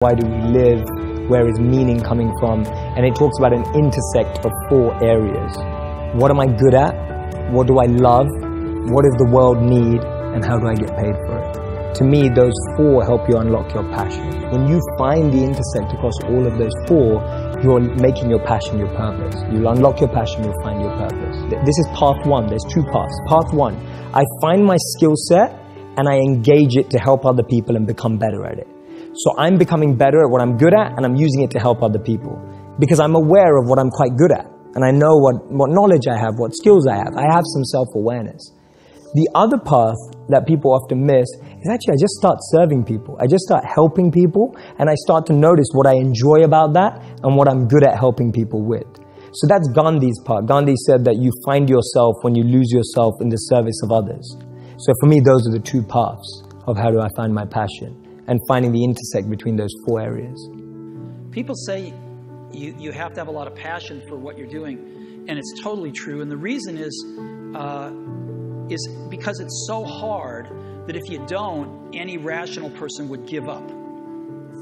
Why do we live? Where is meaning coming from? And it talks about an intersect of 4 areas. What am I good at? What do I love? What does the world need? And how do I get paid for it? To me, those 4 help you unlock your passion. When you find the intersect across all of those 4, you're making your passion your purpose. You'll unlock your passion, you'll find your purpose. This is path 1. There's 2 paths. Path 1, I find my skill set and I engage it to help other people and become better at it. So I'm becoming better at what I'm good at and I'm using it to help other people because I'm aware of what I'm quite good at and I know what knowledge I have, what skills I have. I have some self-awareness. The other path that people often miss is actually I just start serving people. I just start helping people and I start to notice what I enjoy about that and what I'm good at helping people with. So that's Gandhi's part. Gandhi said that you find yourself when you lose yourself in the service of others. So for me, those are the 2 paths of how do I find my passion and finding the intersect between those 4 areas. People say you have to have a lot of passion for what you're doing, and it's totally true. And the reason is because it's so hard that if you don't, any rational person would give up.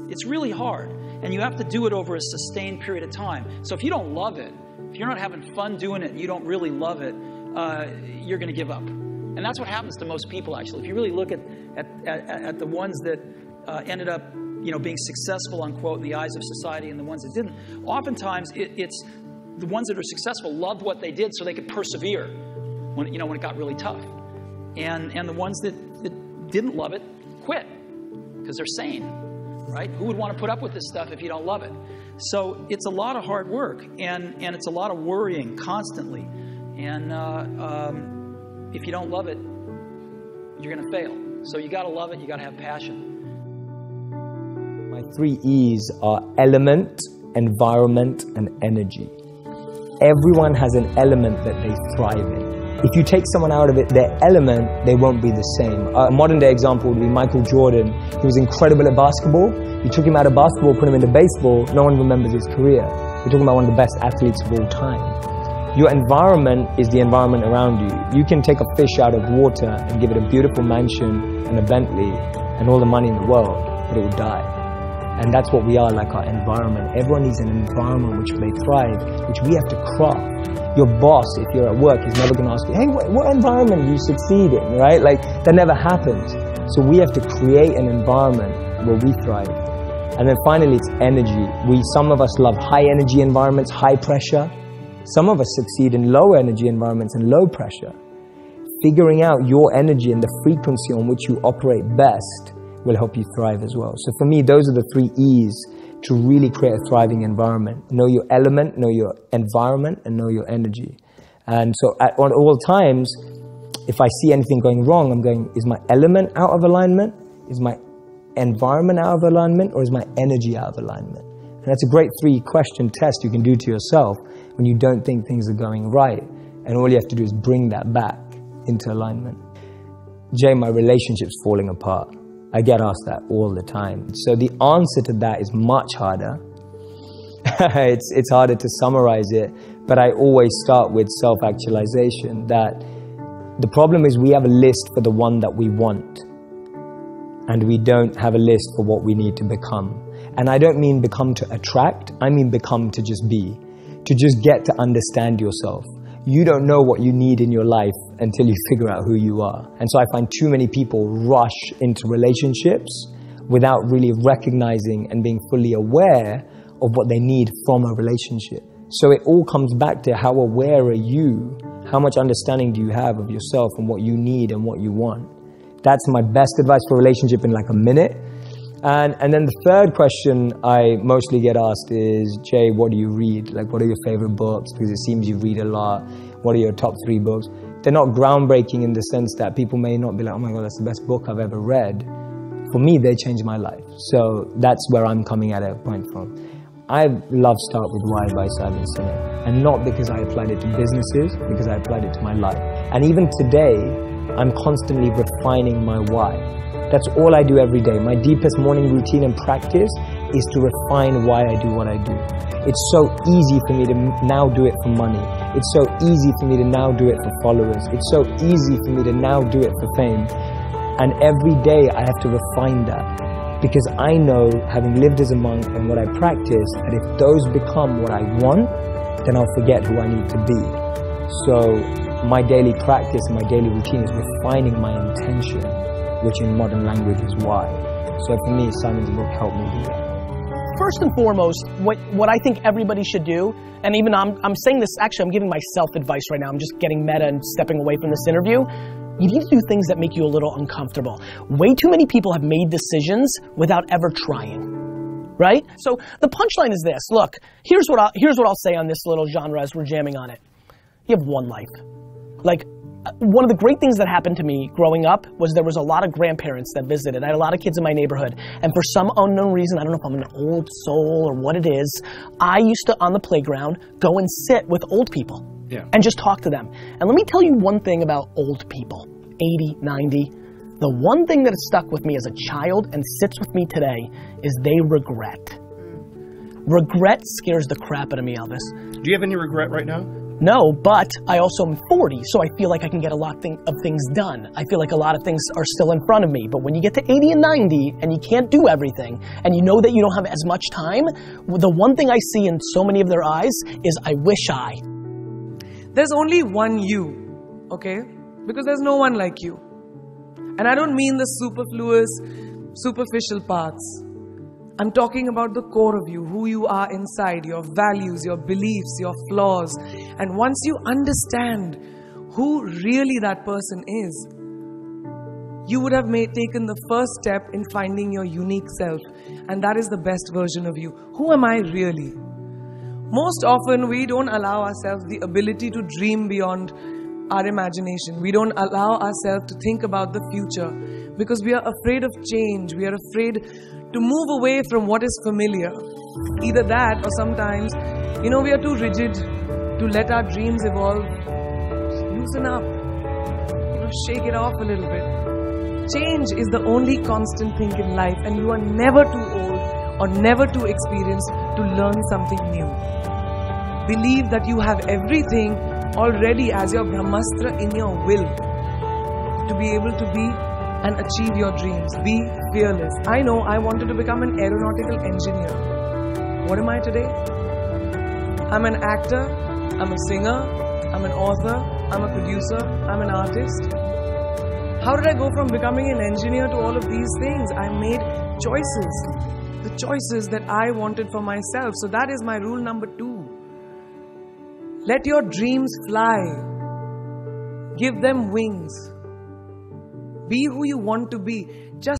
It's really hard, and you have to do it over a sustained period of time. So if you don't love it, if you're not having fun doing it, and you don't really love it, you're going to give up. And that's what happens to most people, actually. If you really look at the ones that ended up, being successful, unquote, in the eyes of society, and the ones that didn't, oftentimes it's the ones that are successful loved what they did so they could persevere when it got really tough, and the ones that didn't love it quit because they're sane, right? Who would want to put up with this stuff if you don't love it? So it's a lot of hard work, and it's a lot of worrying constantly, and if you don't love it, you're going to fail. So you got to love it. You got to have passion. My 3 E's are element, environment, and energy. Everyone has an element that they thrive in. If you take someone out of their element, they won't be the same. A modern day example would be Michael Jordan. He was incredible at basketball. You took him out of basketball, put him into baseball, no one remembers his career. You're talking about one of the best athletes of all time. Your environment is the environment around you. You can take a fish out of water and give it a beautiful mansion and a Bentley and all the money in the world, but it will die. And that's what we are, like our environment. Everyone needs an environment which they thrive, which we have to craft. Your boss, if you're at work, is never going to ask you, hey, what environment do you succeed in, right? Like, that never happens. So we have to create an environment where we thrive. And then finally, it's energy. Some of us love high energy environments, high pressure. Some of us succeed in low energy environments and low pressure. Figuring out your energy and the frequency on which you operate best will help you thrive as well. So for me, those are the 3 E's to really create a thriving environment. Know your element, know your environment, and know your energy. And so at all times, if I see anything going wrong, I'm going, is my element out of alignment? Is my environment out of alignment? Or is my energy out of alignment? And that's a great 3-question test you can do to yourself when you don't think things are going right. And all you have to do is bring that back into alignment. Jay, my relationship's falling apart. I get asked that all the time. So the answer to that is much harder. It's harder to summarize it, but I always start with self-actualization, that the problem is we have a list for the one that we want, and we don't have a list for what we need to become. And I don't mean become to attract, I mean become to just be, to just get to understand yourself. You don't know what you need in your life until you figure out who you are. And so I find too many people rush into relationships without really recognizing and being fully aware of what they need from a relationship. So it all comes back to how aware are you? How much understanding do you have of yourself and what you need and what you want? That's my best advice for a relationship in like a minute. And then the 3rd question I mostly get asked is, Jay, what do you read? Like, what are your favorite books? Because it seems you read a lot. What are your top 3 books? They're not groundbreaking in the sense that people may not be like, oh my God, that's the best book I've ever read. For me, they changed my life. So that's where I'm coming at a point from. I love Start With Why by Waad Sameyn, and not because I applied it to businesses, because I applied it to my life. And even today, I'm constantly refining my why. That's all I do every day. My deepest morning routine and practice is to refine why I do what I do. It's so easy for me to now do it for money. It's so easy for me to now do it for followers. It's so easy for me to now do it for fame. And every day I have to refine that. Because I know, having lived as a monk and what I practice, that if those become what I want, then I'll forget who I need to be. So my daily practice, my daily routine is refining my intention, which in modern language is why. So for me, Simon's book helped me do that. First and foremost, what I think everybody should do, and even I'm saying this, actually I'm giving myself advice right now, I'm just getting meta and stepping away from this interview. You need to do things that make you a little uncomfortable. Way too many people have made decisions without ever trying, right? So the punchline is this. Look, here's what I'll say on this little genre as we're jamming on it. You have one life. Like, one of the great things that happened to me growing up was there was a lot of grandparents that visited. I had a lot of kids in my neighborhood. And for some unknown reason, I don't know if I'm an old soul or what it is, I used to, on the playground, go and sit with old people. Yeah. And just talk to them. And let me tell you one thing about old people, 80, 90. The one thing that has stuck with me as a child and sits with me today is they regret. Regret scares the crap out of me, Elvis. Do you have any regret right now? No, but I also am 40, so I feel like I can get a lot of things done. I feel like a lot of things are still in front of me. But when you get to 80 and 90 and you can't do everything, and you know that you don't have as much time, the one thing I see in so many of their eyes is, I wish I. There's only one you, okay? Because there's no one like you. And I don't mean the superfluous, superficial parts. I'm talking about the core of you, who you are inside, your values, your beliefs, your flaws. And once you understand who really that person is, you would have taken the first step in finding your unique self. And that is the best version of you. Who am I really? Most often, we don't allow ourselves the ability to dream beyond our imagination. We don't allow ourselves to think about the future because we are afraid of change. We are afraid to move away from what is familiar. Either that, or sometimes, we are too rigid to let our dreams evolve. Just loosen up. Shake it off a little bit. Change is the only constant thing in life, and you are never too old or never too experienced to learn something new. Believe that you have everything already as your Brahmastra in your will to be able to be and achieve your dreams. Be fearless. I know I wanted to become an aeronautical engineer. What am I today? I'm an actor, I'm a singer, I'm an author, I'm a producer, I'm an artist. How did I go from becoming an engineer to all of these things? I made choices. The choices that I wanted for myself. So that is my rule number 2. Let your dreams fly. Give them wings. Be who you want to be.